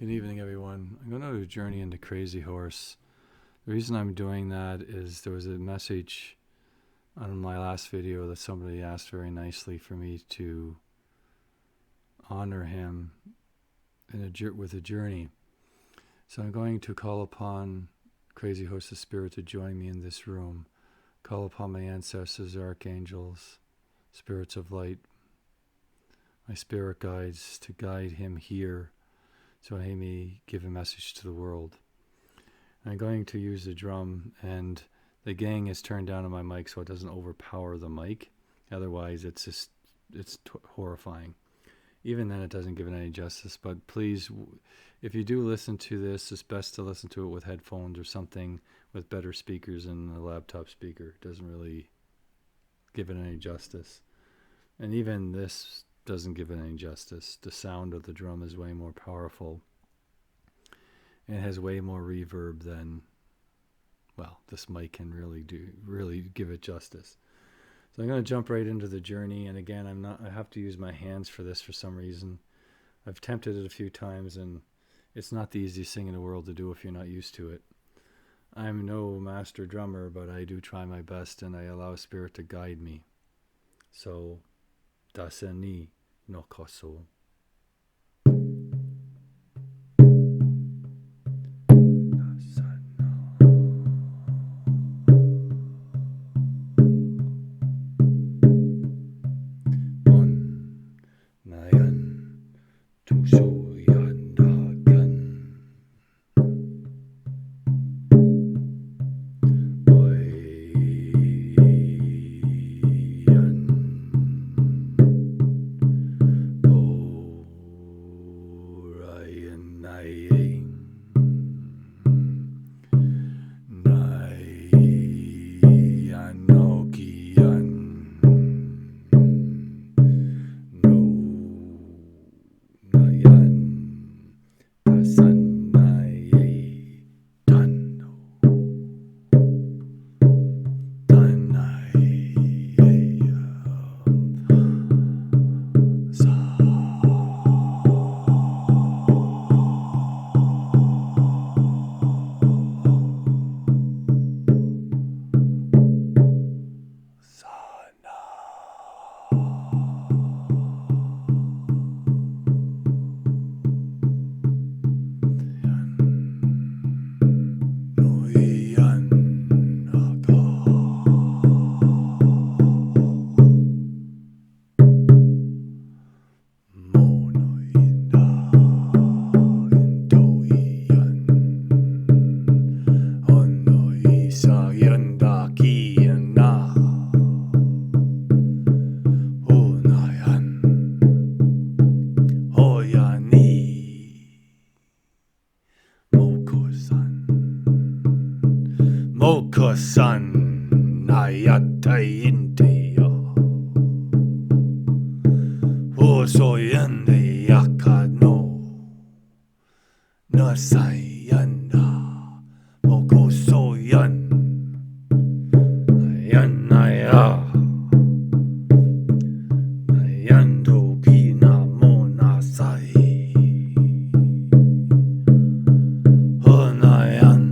Good evening, everyone. I'm going to do a journey into Crazy Horse. The reason I'm doing that is there was a message on my last video that somebody asked very nicely for me to honor him with a journey. So I'm going to call upon Crazy Horse the Spirit to join me in this room. Call upon my ancestors, archangels, spirits of light, my spirit guides to guide him here, so he may give a message to the world. I'm going to use the drum, and the gang is turned down on my mic so it doesn't overpower the mic. Otherwise, it's horrifying. Even then, it doesn't give it any justice. But please, if you do listen to this, it's best to listen to it with headphones or something with better speakers than a laptop speaker. It doesn't really give it any justice. And even this doesn't give it any justice. The sound of the drum is way more powerful. And it has way more reverb than, well, this mic can really give it justice. So I'm going to jump right into the journey. And again, I have to use my hands for this for some reason. I've attempted it a few times, and it's not the easiest thing in the world to do if you're not used to it. I'm no master drummer, but I do try my best, and I allow Spirit to guide me. So, Dasa ni no koso. Mokosan ayatainteyo Hosoyende yakano Nasayanda Mokosoyan Ayanaya Ayando Kina Monasai Honayan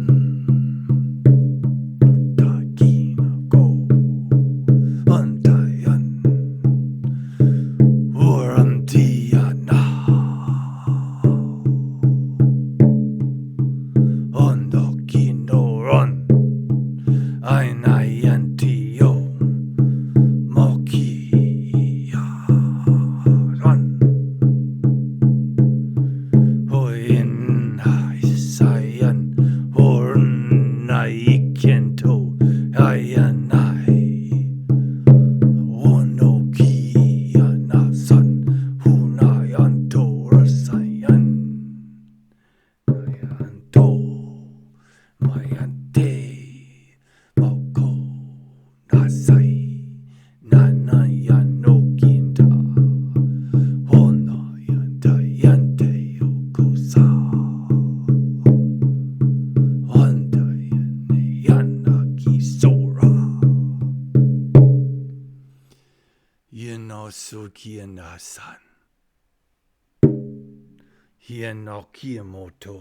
Hien no Kiyamoto.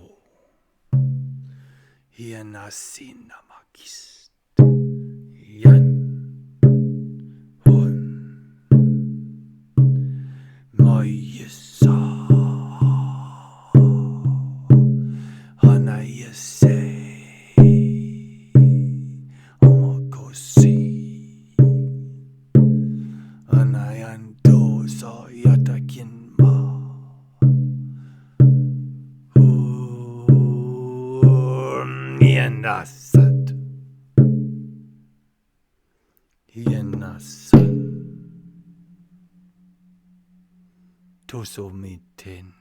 Hien asinamakis. Yan. Hon. Moyesa. Hanayase. Omakosi. Anayanto so yatakinma. Hienasat. Hienasat. Toso miten.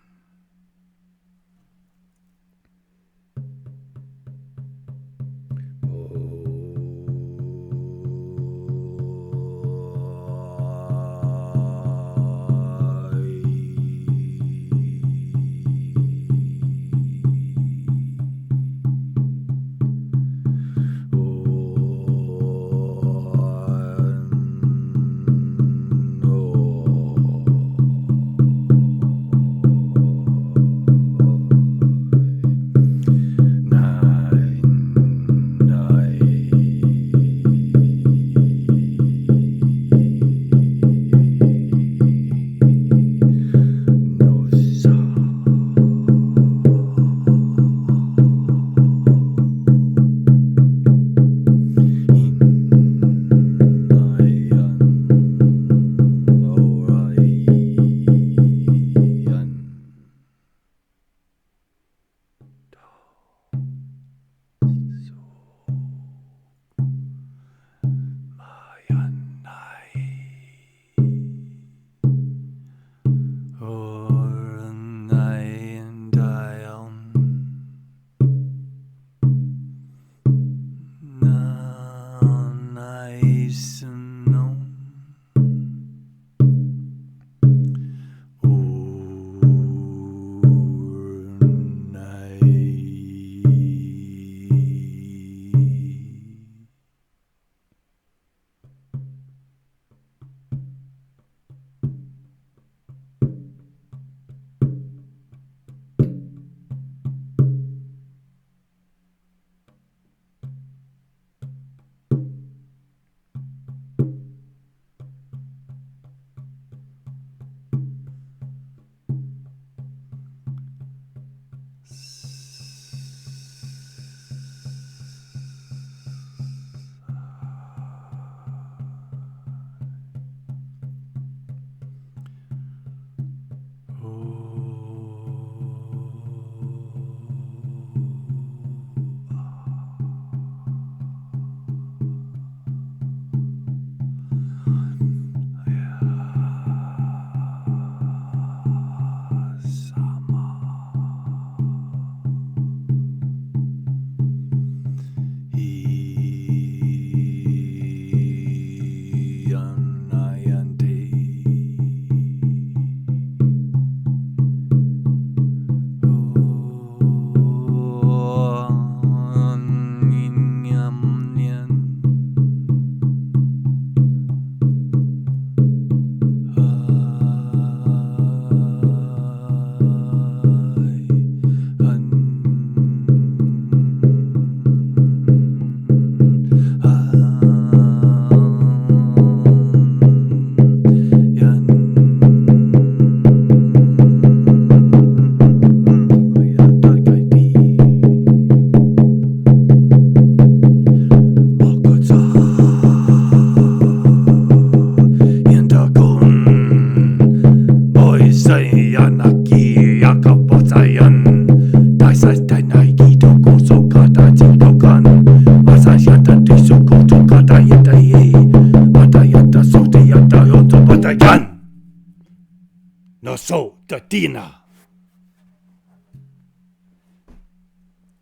No so tatina.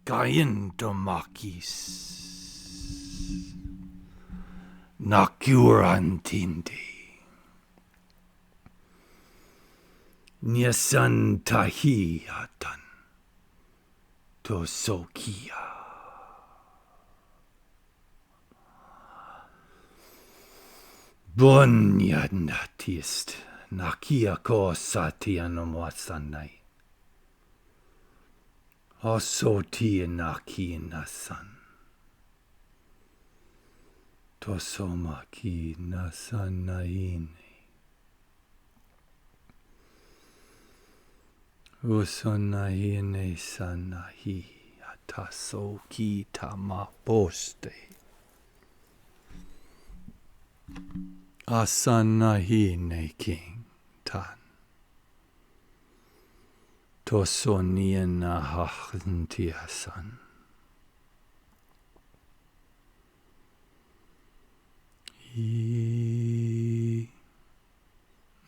Kaintomakis. Nakurantindi. Nyasantahiyatan. Tosokia. Bonyanatist. Nakia ko satianomosanai. Osoti naki nasan. Tosomaki nasanaine. Usonahine sanahi atasoki tamaposte. Asanahine king tan. Tosoniana hachntiasan.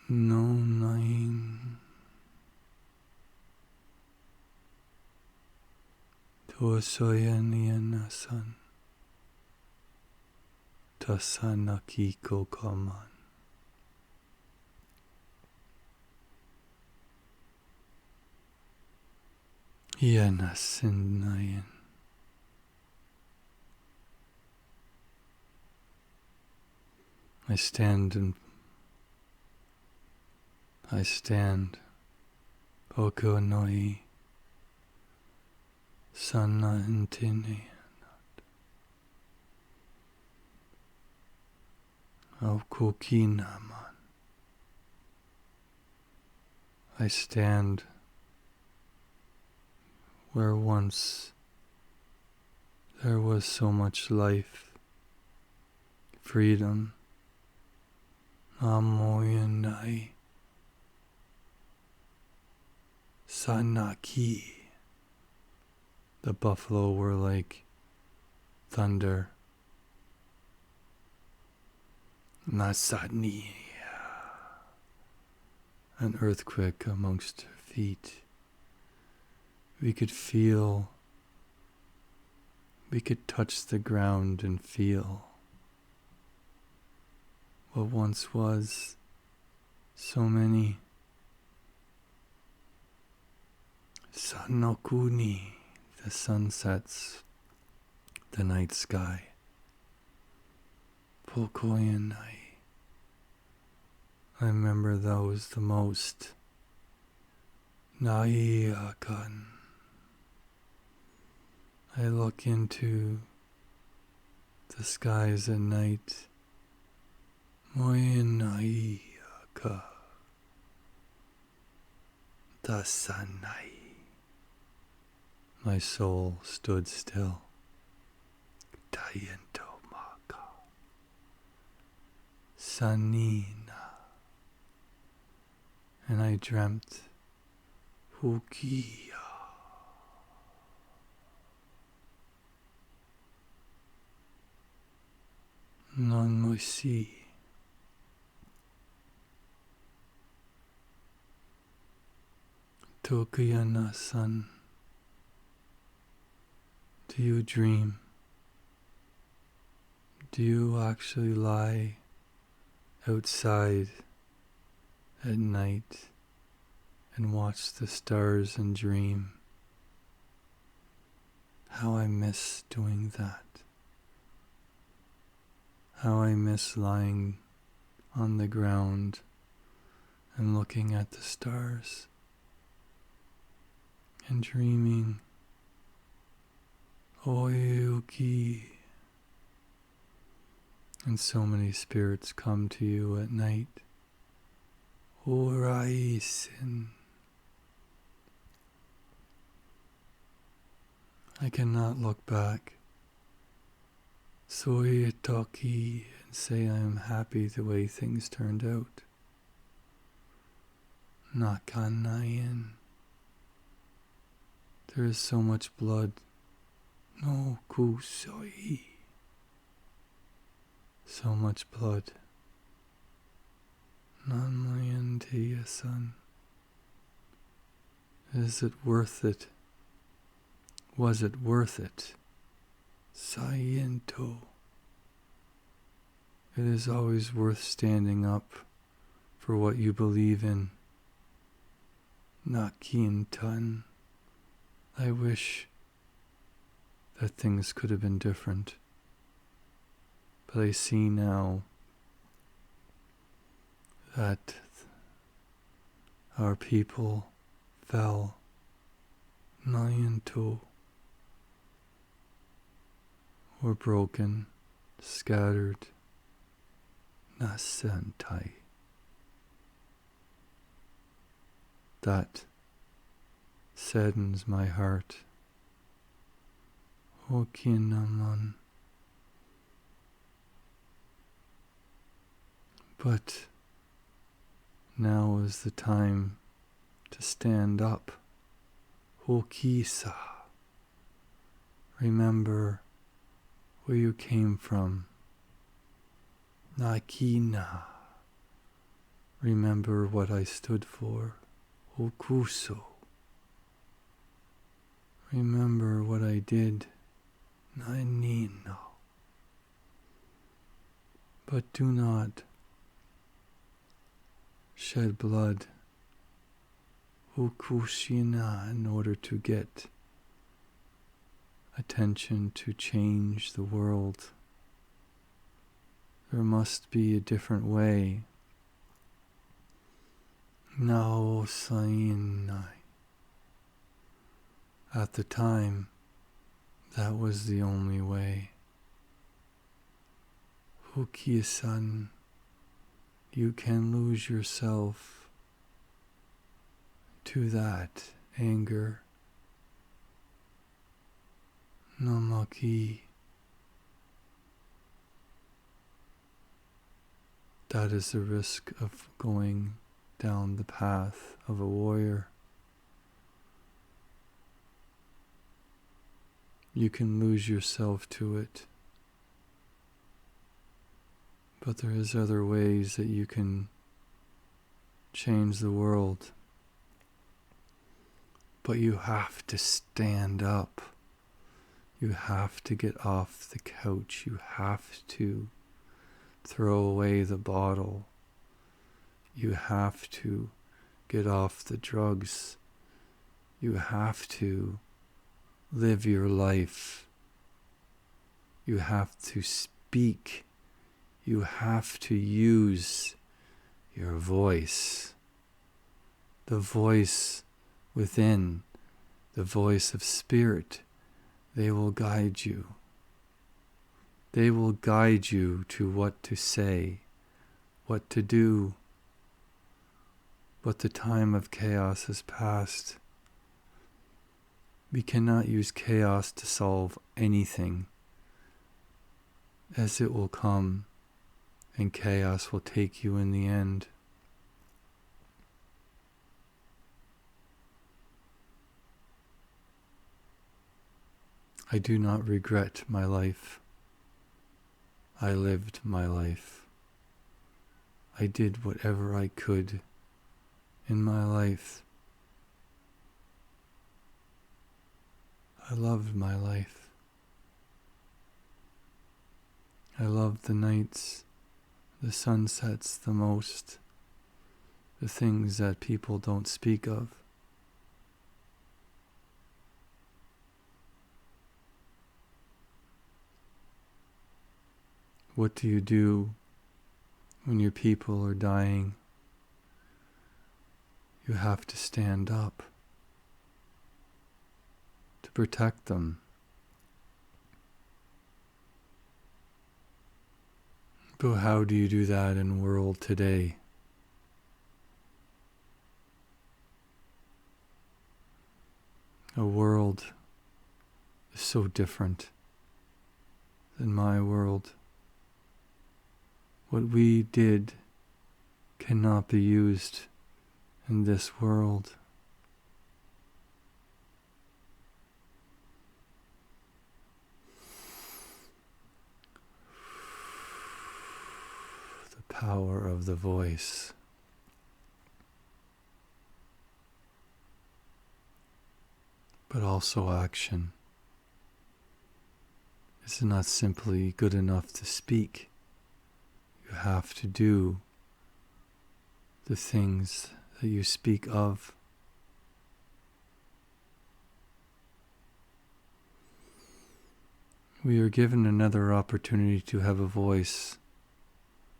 No nine. Tosoyaniana san. Tasanaki kokaman. Yanasinayan. I stand, Poko noi, Sana intine, Aukokinaman. I stand where once there was so much life, freedom, Amoyanai, Sanaki. The buffalo were like thunder. Nasani, an earthquake amongst her feet. We could touch the ground and feel what once was so many. Sanokuni, the sunsets, the night sky. Pokoyanai. I remember those the most. Naiakan. I look into the skies at night. Moyanaiaka. Tasanai. My soul stood still. Tayento maka. Sanina. And I dreamt Hukia. Non moisi. Tokuyana san. Do you dream? Do you actually lie outside at night and watch the stars and dream? How I miss doing that. How I miss lying on the ground and looking at the stars and dreaming. Oyuki. And so many spirits come to you at night. Oraisin. I cannot look back. Soyatoki and say I am happy the way things turned out. Nakanayan. There is so much blood. No kusoi. So much blood. Nanmayanteya son. Is it worth it? Was it worth it? Sayento. It is always worth standing up for what you believe in. Nakintan. I wish that things could have been different. But I see now that our people fell. Nayan Santo, or broken, scattered, Nasantai. That saddens my heart. Okinaman. But now is the time to stand up. Okisa. Remember where you came from. Nakina. Remember what I stood for. Okuso. Remember what I did. Nainino. But do not shed blood. Okushina, in order to get attention to change the world. There must be a different way. Nao Sainai. At the time, that was the only way. Hukia-san, you can lose yourself to that anger. Namaki. That is the risk of going down the path of a warrior. You can lose yourself to it. But there is other ways that you can change the world. But you have to stand up. You have to get off the couch. You have to throw away the bottle. You have to get off the drugs. You have to live your life. You have to speak. You have to use your voice. The voice within, the voice of spirit, they will guide you. They will guide you to what to say, what to do. But the time of chaos has passed. We cannot use chaos to solve anything, as it will come, and chaos will take you in the end. I do not regret my life. I lived my life. I did whatever I could in my life. I loved my life. I loved the nights, the sunsets the most, the things that people don't speak of. What do you do when your people are dying? You have to stand up to protect them. But how do you do that in the world today? A world is so different than my world. What we did cannot be used in this world. The power of the voice. But also action. It's not simply good enough to speak. You have to do the things that you speak of. We are given another opportunity to have a voice.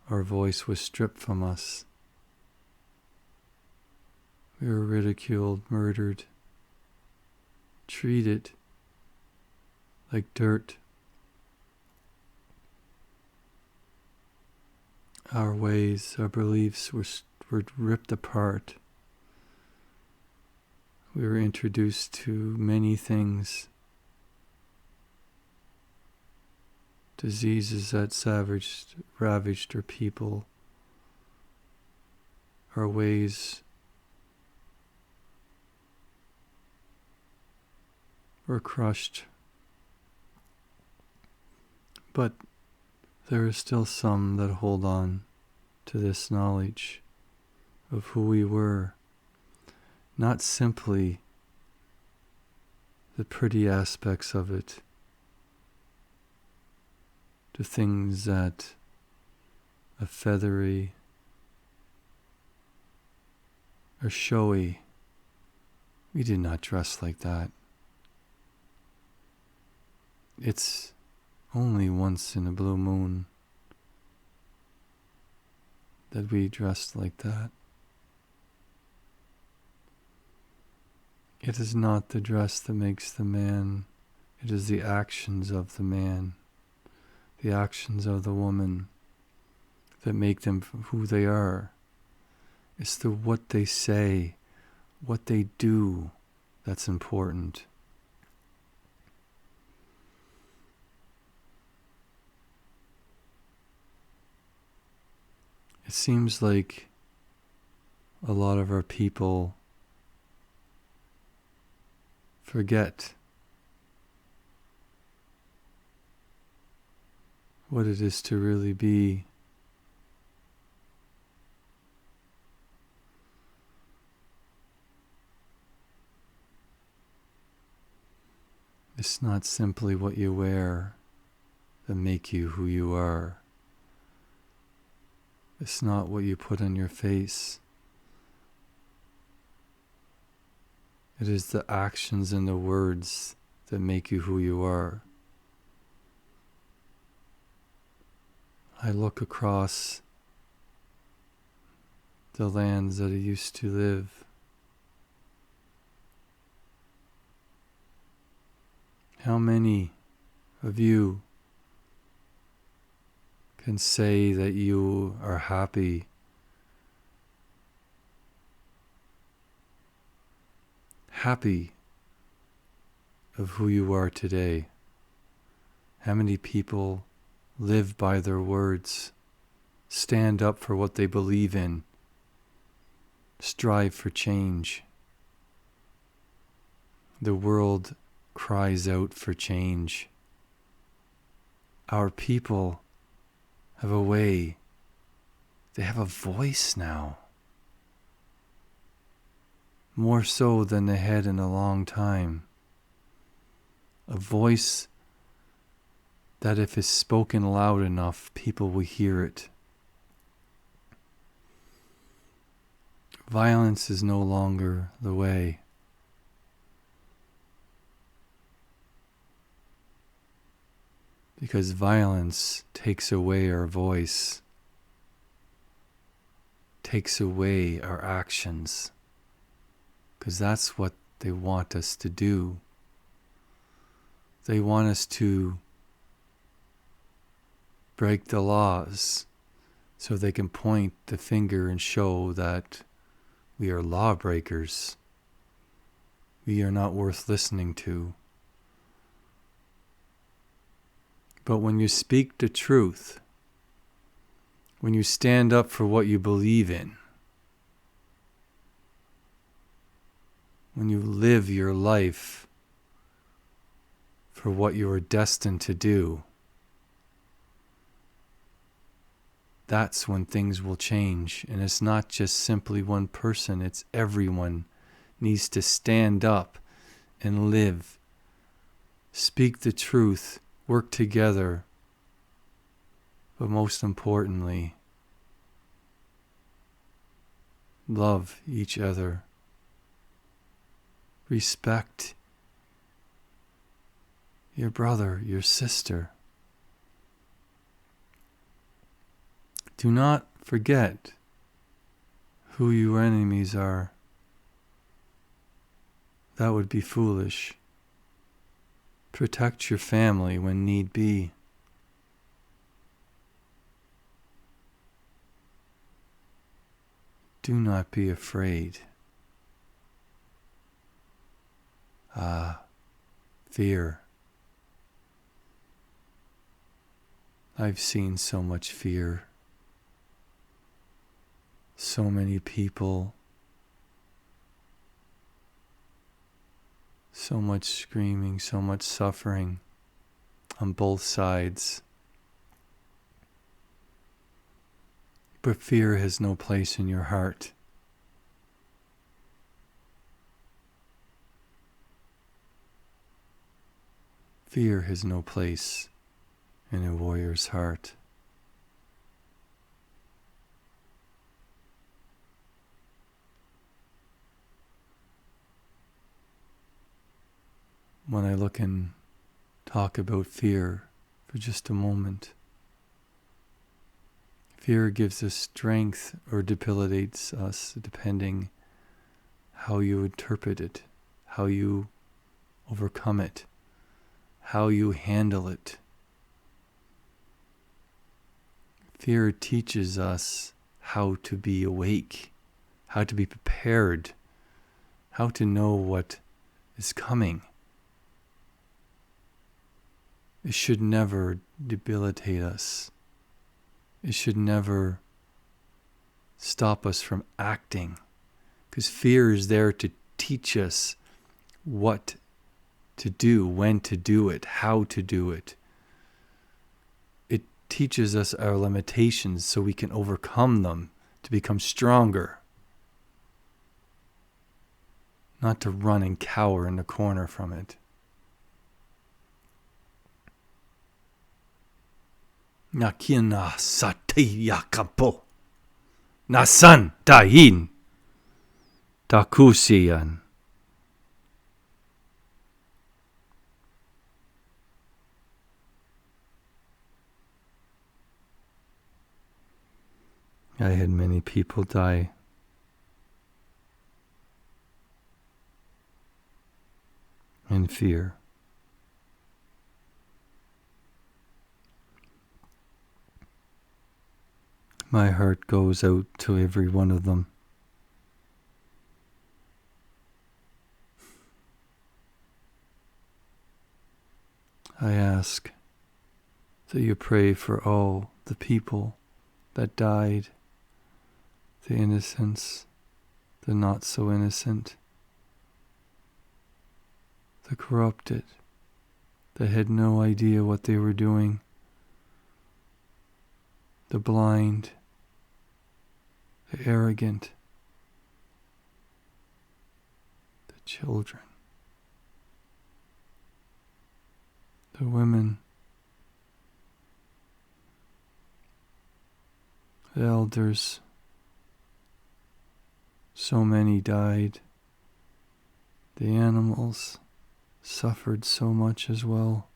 Our voice was stripped from us. We were ridiculed, murdered, treated like dirt. Our ways, our beliefs were ripped apart. We were introduced to many things, diseases that ravaged our people. Our ways were crushed. But there are still some that hold on to this knowledge of who we were, not simply the pretty aspects of it, the things that are feathery or showy. We did not dress like that. It's only once in a blue moon that we dressed like that. It is not the dress that makes the man, it is the actions of the man, the actions of the woman that make them who they are. It's the what they say, what they do that's important. It seems like a lot of our people forget what it is to really be. It's not simply what you wear that make you who you are. It's not what you put on your face. It is the actions and the words that make you who you are. I look across the lands that I used to live. How many of you can say that you are happy of who you are today? How many people live by their words, stand up for what they believe in, strive for change? The world cries out for change. Our people have a way, they have a voice now. More so than they had in a long time. A voice that if it's spoken loud enough, people will hear it. Violence is no longer the way. Because violence takes away our voice, takes away our actions. Because that's what they want us to do. They want us to break the laws so they can point the finger and show that we are lawbreakers. We are not worth listening to. But when you speak the truth, when you stand up for what you believe in, when you live your life for what you are destined to do, that's when things will change. And it's not just simply one person, it's everyone needs to stand up and live, speak the truth, work together, but most importantly, love each other, respect your brother, your sister. Do not forget who your enemies are. That would be foolish. Protect your family when need be. Do not be afraid. Fear. I've seen so much fear. So many people. So much screaming, so much suffering on both sides. But fear has no place in your heart. Fear has no place in a warrior's heart. When I look and talk about fear for just a moment, fear gives us strength or debilitates us depending how you interpret it, how you overcome it, how you handle it. Fear teaches us how to be awake, how to be prepared, how to know what is coming. It should never debilitate us. It should never stop us from acting, because fear is there to teach us what to do, when to do it, how to do it. It teaches us our limitations so we can overcome them, to become stronger, not to run and cower in the corner from it. Nakina satiya kapo. Nasan tayin. Takusiyan. I had many people die. In fear. My heart goes out to every one of them. I ask that you pray for all the people that died, the innocents, the not so innocent, the corrupted, that had no idea what they were doing, the blind, the arrogant, the children, the women, the elders. So many died. The animals suffered so much as well.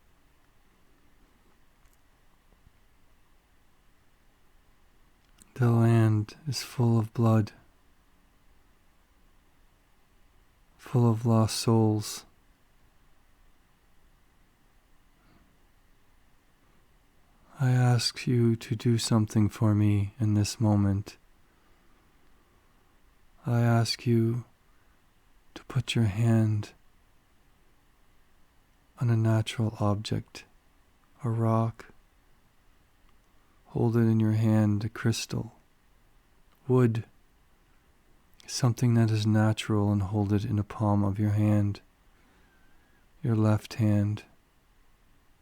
The land is full of blood, full of lost souls. I ask you to do something for me in this moment. I ask you to put your hand on a natural object, a rock. Hold it in your hand, a crystal, wood, something that is natural, and hold it in the palm of your hand, your left hand.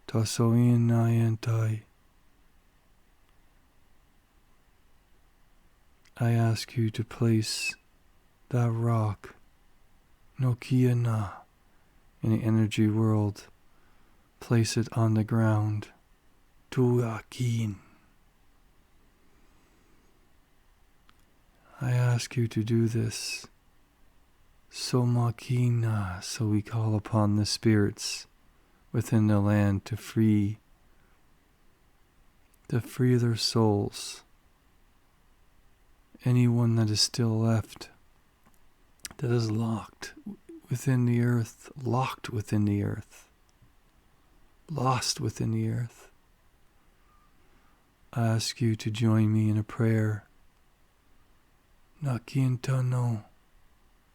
Tasoin nayantai. I ask you to place that rock, Nokia na, in the energy world. Place it on the ground. Tuakin. I ask you to do this. Somakina, so we call upon the spirits within the land to free their souls. Anyone that is still left, that is locked within the earth, lost within the earth. I ask you to join me in a prayer. Nakintano,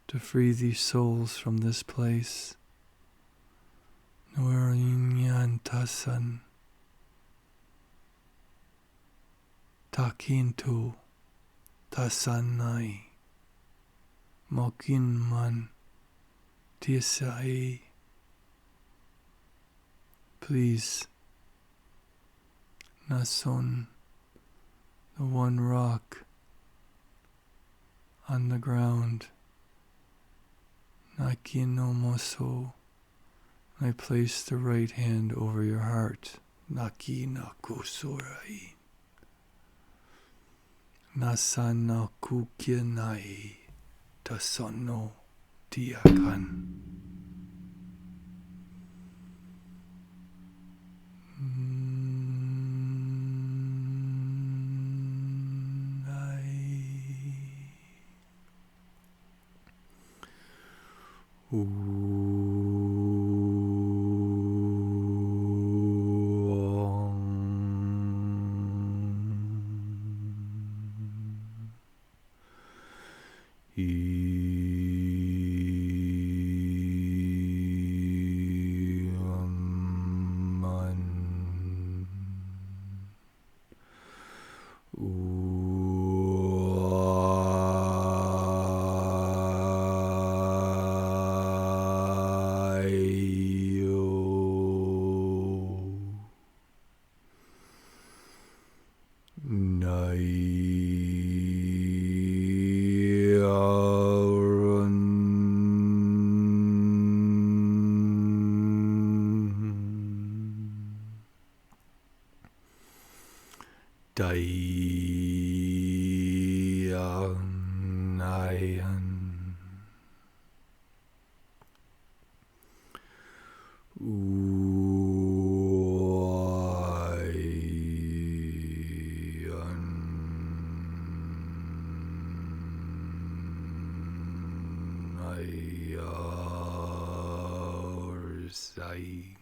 to free these souls from this place. Nurinyan tasan. Takinto tasanai. Mokinman tisai. Please, Nason, the one rock on the ground, Nakinomoso, I place the right hand over your heart, Nakinakosorai, Nasanakukinai, Tasono Tiakan. Dayan Sai.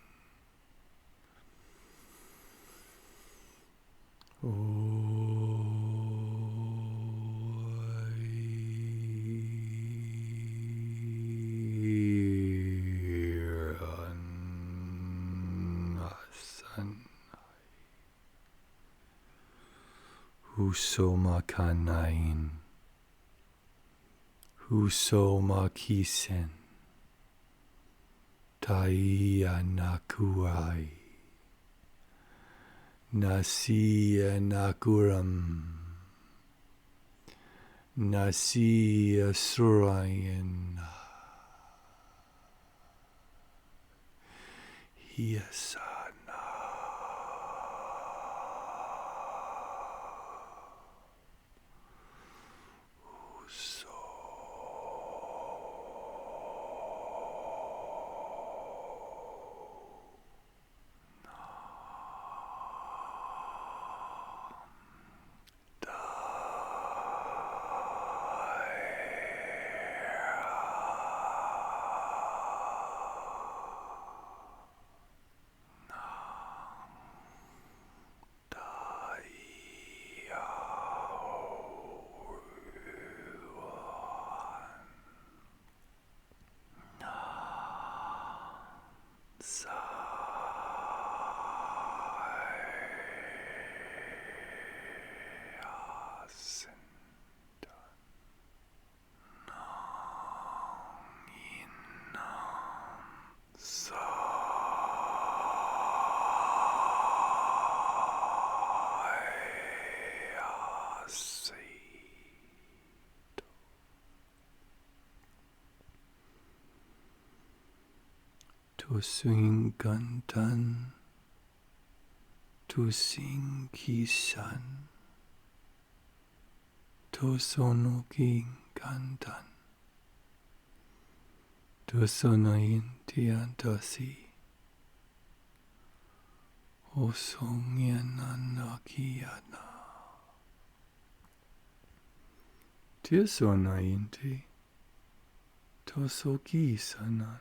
Huso makanain, huso makisen, taia nakuai, nasia nakuram, nasia surayan, hiasa. To sing gantan, to sing kisan, to sonoking gantan, to sonayin tiantasi, o songyan anakiyana, tia sonayin ti, to soki sanan.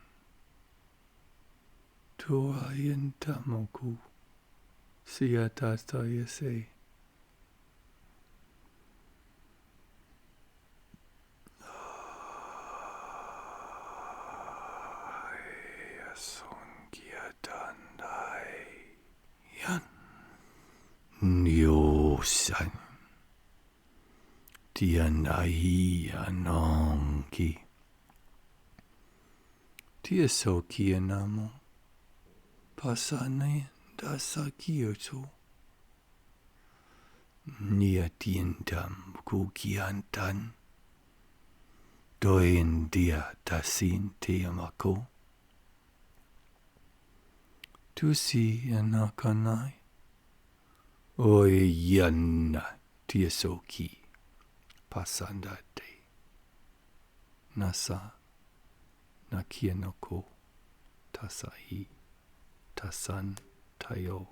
Tua Yentamoku Siatata Yase. Nyosan Tianai Anonki Tiasoki Anamo Pasane Dasakioto Niatientam Kukiantan Doin Dia Tasin Tiamako Tusi Anakanai Oyanna Tiasoki Pasandate Nasa Nakianoko Tasai Tasan Tayo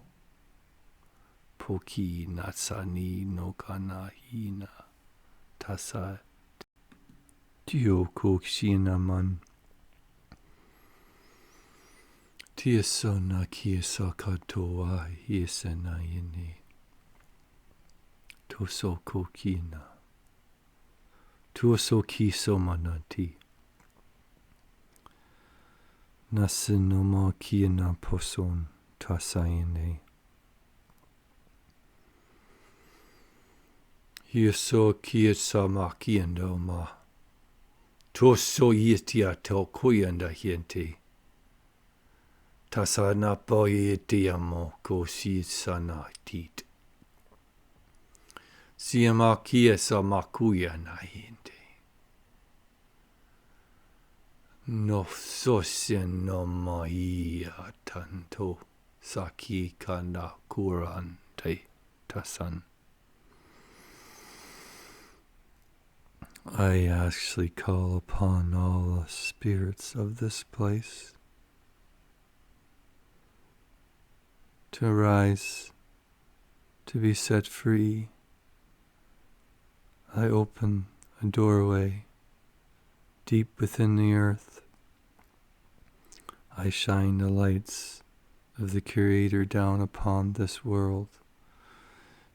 Poki Natsani no Kanahina Tasa Tioko Shinaman Tiasona Kiesakatoa Yesenayene Tosoko Kina Tuosoki Somanati Nasinoma Kiena Poson Tasayene Yeso Kiesama Kiendoma Toso Yitia Tokoyanda Hiente Tasana Poyetiamo Kosi Sana Tit Siama Kiesa Makuya Nahinte No Sosien no Maia Tanto Saki Kanda Kuran Te Tasan. I actually call upon all the spirits of this place to rise, to be set free. I open a doorway deep within the earth. I shine the lights of the Creator down upon this world,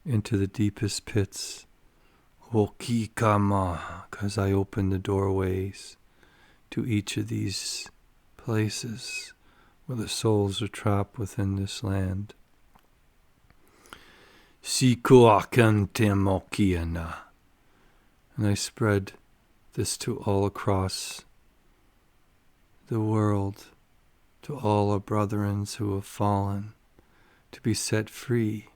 into the deepest pits. Okikama, because I open the doorways to each of these places where the souls are trapped within this land. Sikuakantemokiana. And I spread this to all across the world, to all our brethren who have fallen, to be set free,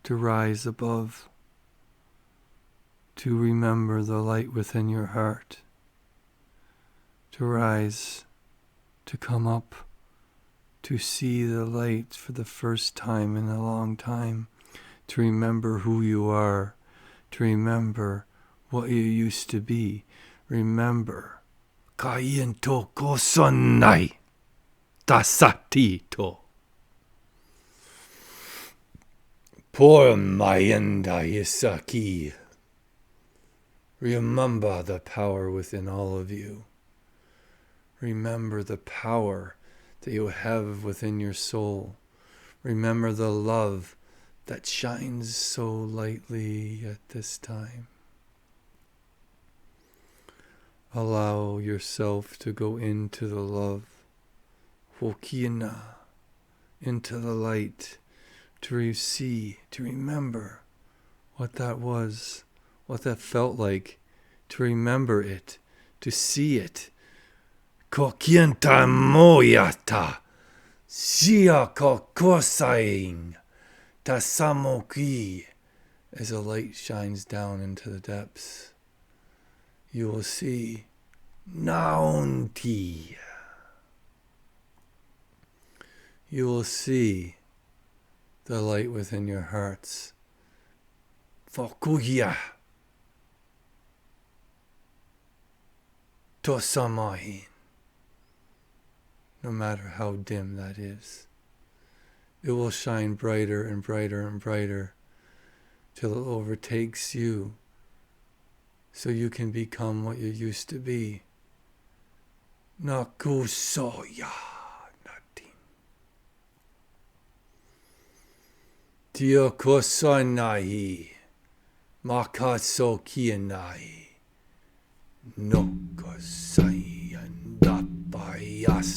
to rise above, to remember the light within your heart, to rise, to come up, to see the light for the first time in a long time, to remember who you are, to remember what you used to be. Remember, Kaiento kosonai tasatito. Por mayenda isaki. Remember the power within all of you. Remember the power that you have within your soul. Remember the love that shines so lightly at this time. Allow yourself to go into the love, Wokina, into the light, to see, to remember what that was, what that felt like, to remember it, to see it. Kokienta moyata, sia kokosain, tasamoki. As the light shines down into the depths, you will see Naunti. You will see the light within your hearts. Fokuya. Tosamahin. No matter how dim that is, it will shine brighter and brighter and brighter till it overtakes you, so you can become what you used to be. Nakusoya Tiokosanai. Makasokianai. Nokosayandabayas.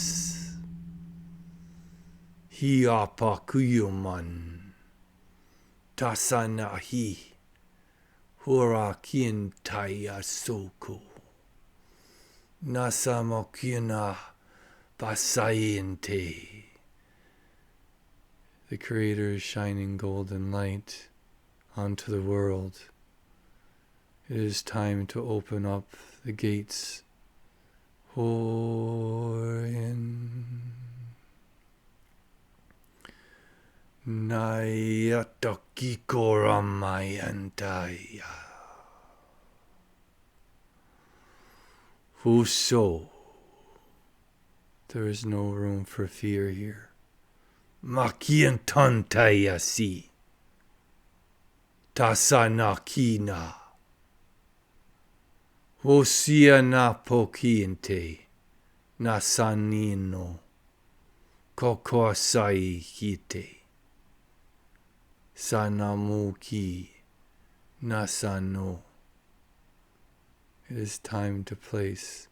Hiapakuyuman. Tasanahi. Hurakientaya soko. Nasamokina basayente. The Creator is shining golden light onto the world. It is time to open up the gates. Horin Nayatokikoramayantaya. Whoso. There is no room for fear here. Makiantantayasi. Tasanakina. Osia pokiente. Nasanino. Kokosai hite. Sanamuki. Nasano. It is time to place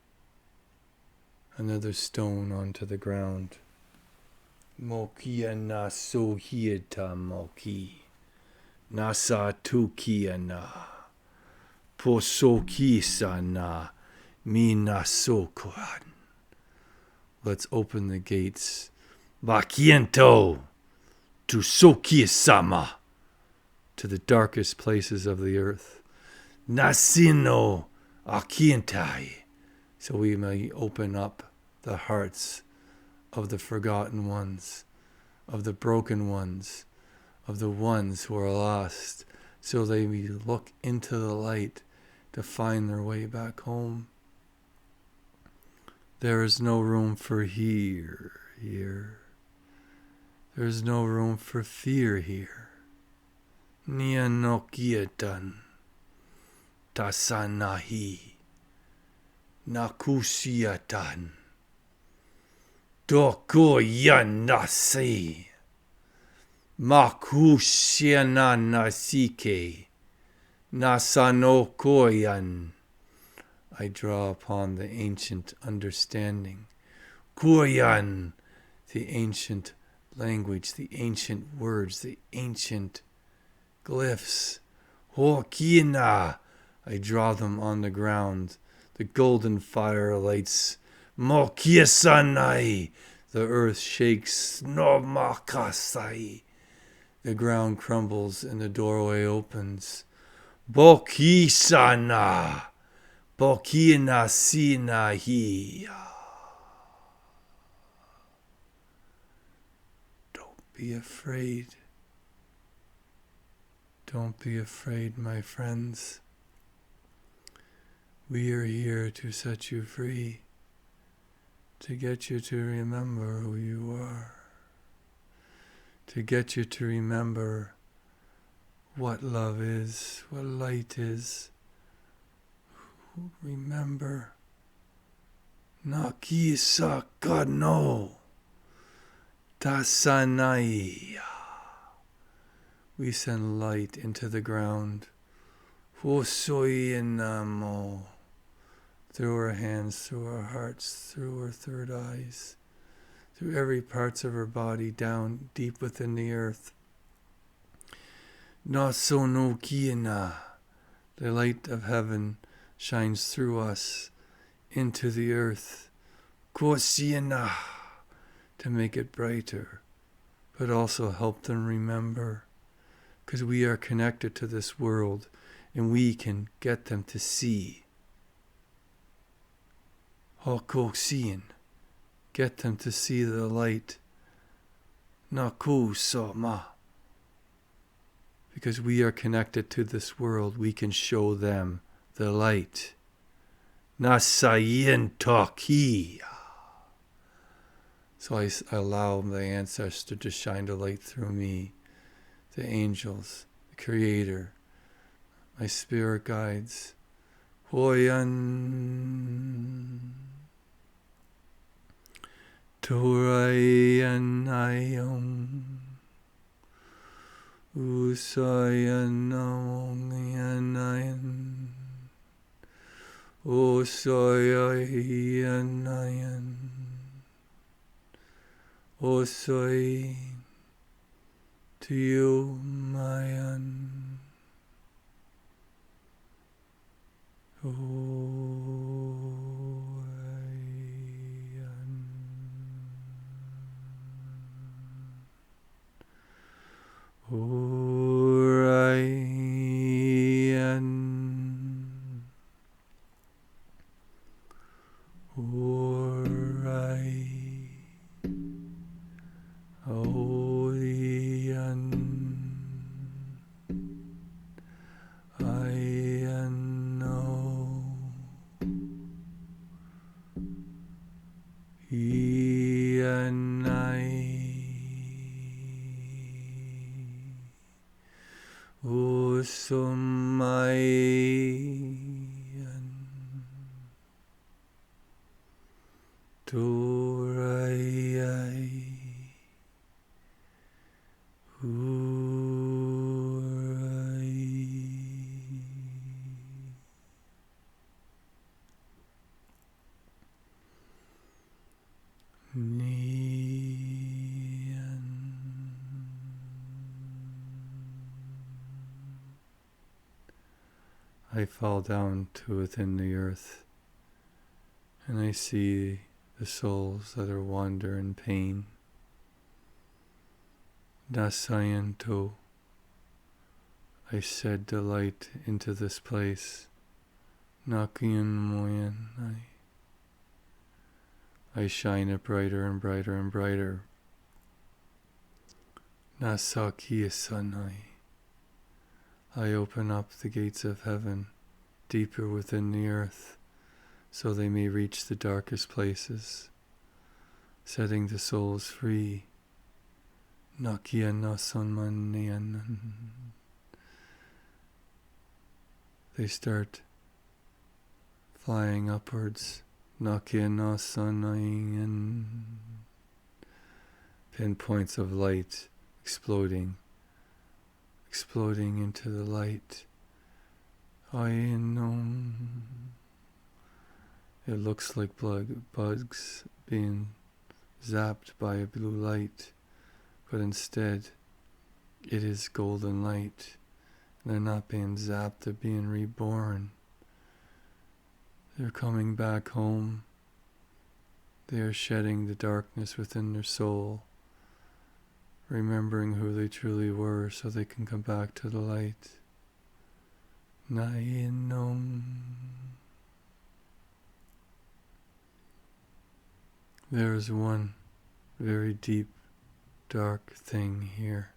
another stone onto the ground. Mokia nasohieta moki. Nasa tukiana. Posoki sana. Minasokoan. Let's open the gates. Bakiento. To Soki-sama. To the darkest places of the earth. Nasino. Akientai, so we may open up the hearts of the forgotten ones, of the broken ones, of the ones who are lost, so they may look into the light to find their way back home. There is no room for here. There is no room for fear here. Nianokietan. Tasanahi. Nakusiatan. Dokoyanase. Makushiananasike. Nasanokoyan. I draw upon the ancient understanding. Koyan, the ancient language, the ancient words, the ancient glyphs. Hokina. I draw them on the ground. The golden fire lights. Mokiasanai. The earth shakes. Nomakasai. The ground crumbles and the doorway opens. Bokisana. Bokinasinahi. Don't be afraid. Don't be afraid, my friends. We are here to set you free, to get you to remember who you are, to get you to remember what love is, what light is. Remember, Nakisa Kano Tasanai. We send light into the ground. Fosoyenamo. Through our hands, through our hearts, through our third eyes, through every parts of our body, down deep within the earth. Nasonokiana, the light of heaven shines through us into the earth. Kosiana, to make it brighter, but also help them remember, because we are connected to this world, and we can get them to see. Hokoksien, get them to see the light. Nakusama, because we are connected to this world, we can show them the light. Nasayentoki. So I allow the ancestor to shine the light through me, the angels, the Creator, my spirit guides. Hoyan Torayanayam Usayanayan. Osayanayan. Osay Tiyumayan. Orion. Orion. I know. Ian Usumayan Turayay Uray Niyan. I fall down to within the earth, and I see the souls that are wander in pain. Dasayanto, I shed the light into this place. Nakian moyan, I shine it brighter and brighter and brighter. Nasakiyasanai, I open up the gates of heaven deeper within the earth, so they may reach the darkest places, setting the souls free. Nakianasanmanayanan. They start flying upwards. Nakianasanayan. Pinpoints of light exploding into the light. It looks like bugs being zapped by a blue light, but instead it is golden light. They're not being zapped, they're being reborn. They're coming back home. They are shedding the darkness within their soul, remembering who they truly were so they can come back to the light. Nainong. There is one very deep, dark thing here.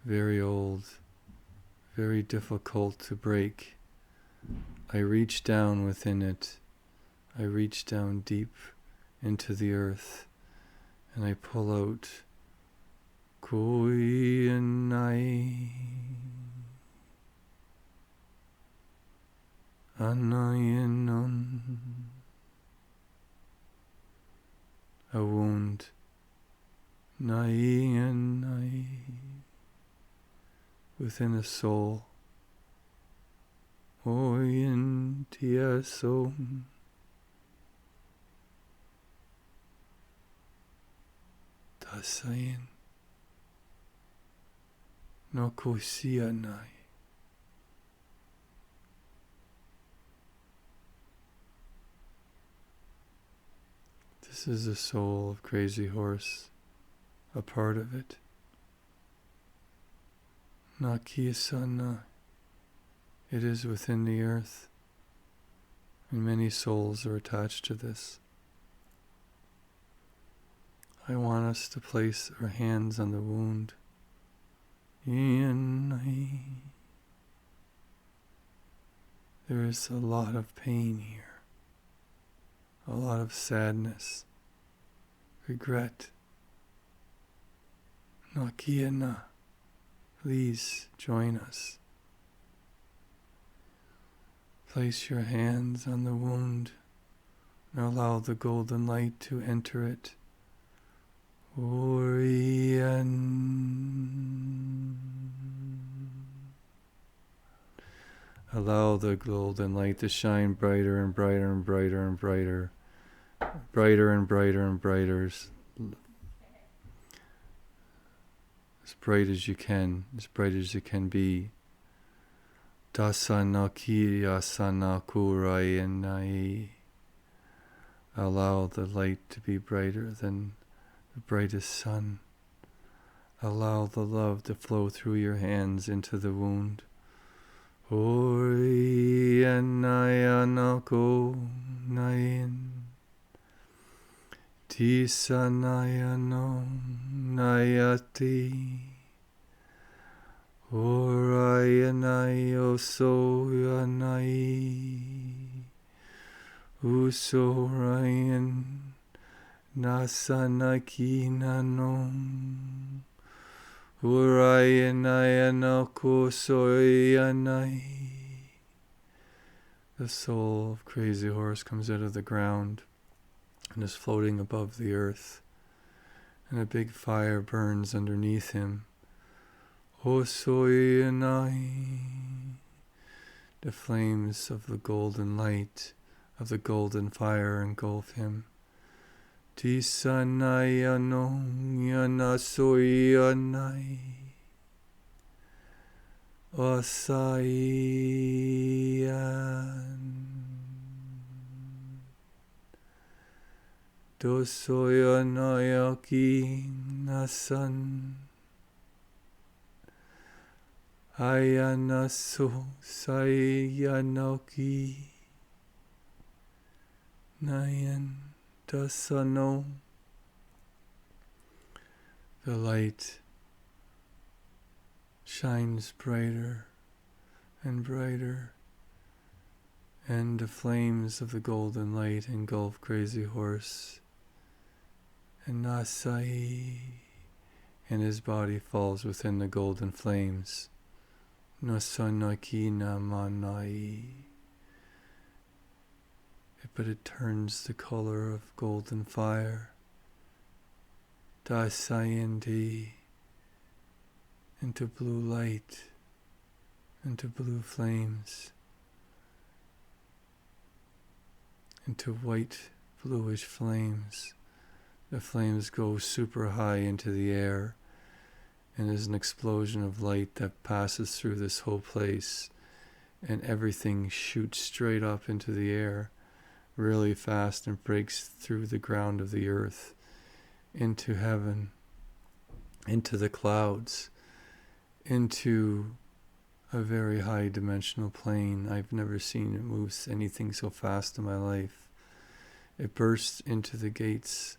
Very old, very difficult to break. I reach down within it. I reach down deep into the earth, and I pull out Koyanai Anayanon, a wound, Nai within a soul. Oyen tiaso Tasayan no kosianai. This is the soul of Crazy Horse, a part of it. Nakiyasana. It is within the earth, and many souls are attached to this. I want us to place our hands on the wound. There is a lot of pain here, a lot of sadness, regret. Nakiyana, please join us. Place your hands on the wound and allow the golden light to enter it. Orion. the golden light to shine brighter and brighter and brighter and brighter, brighter and brighter and brighter, as bright as you can, as bright as it can be. Dasana kiriyasana kurayanai. Allow the light to be brighter than the brightest sun. Allow the love to flow through your hands into the wound. Orianayanako nayin. Tisanayano nayati. Orayanayo soyanai. Usorayan nasanaki nanom. Urayanayako soyanai. The soul of Crazy Horse comes out of the ground and is floating above the earth, and a big fire burns underneath him. O soyanai. The flames of the golden light, of the golden fire, engulf him. Tisanayano yanasoyanai. Osayan. Dosoyanayaki nasan. Ayanaso sayanoki. Nayan dasano. The light shines brighter and brighter, and the flames of the golden light engulf Crazy Horse, and Nasai, and his body falls within the golden flames. Nasanaki namanai. But it turns the color of golden fire, Dasayandi, into blue light, into blue flames, into white bluish flames. The flames go super high into the air, and there's an explosion of light that passes through this whole place, and everything shoots straight up into the air really fast and breaks through the ground of the earth into heaven, into the clouds, into a very high dimensional plane. I've never seen it move anything so fast in my life. It bursts into the gates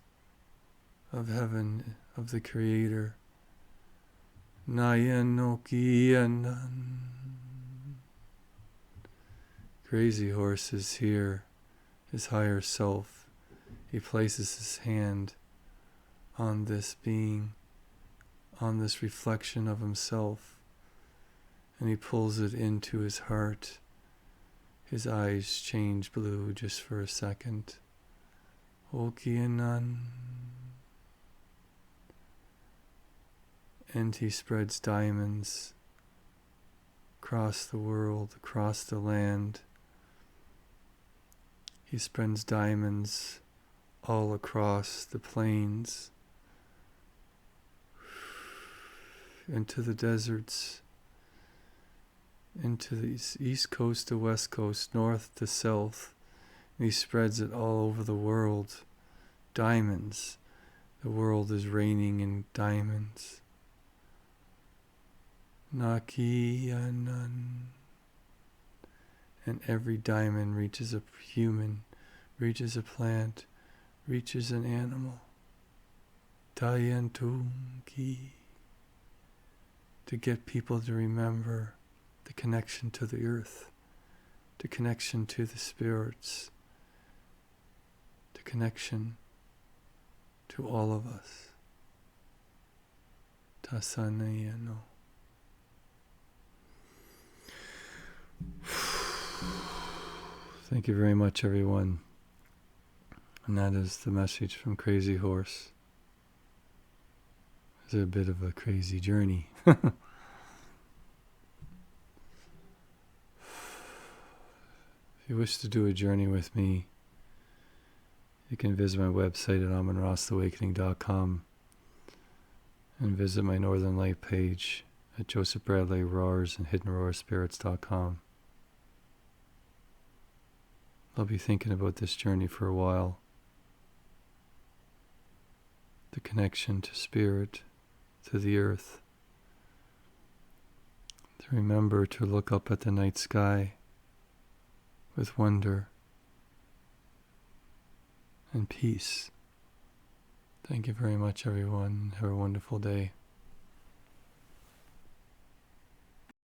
of heaven, of the Creator. Nayanokiyanan. Crazy Horse is here, his higher self. He places his hand on this being, on this reflection of himself, and he pulls it into his heart. His eyes change blue just for a second. Okianan. And he spreads diamonds across the world, across the land. He spreads diamonds all across the plains, into the deserts, into the east coast to west coast, north to south. And he spreads it all over the world. Diamonds. The world is raining in diamonds. Nakiyanan. And every diamond reaches a human, reaches a plant, reaches an animal. Tayantunki. To get people to remember the connection to the earth, the connection to the spirits, the connection to all of us. Tasanayano. Thank you very much, everyone. And that is the message from Crazy Horse. It's a bit of a crazy journey. you wish to do a journey with me, you can visit my website at amonrosawakening.com and visit my Northern Light page at Joseph Bradley Roars and HiddenRoarSpirits.com. I'll be thinking about this journey for a while. The connection to spirit, to the earth. To remember to look up at the night sky with wonder and peace. Thank you very much, everyone. Have a wonderful day.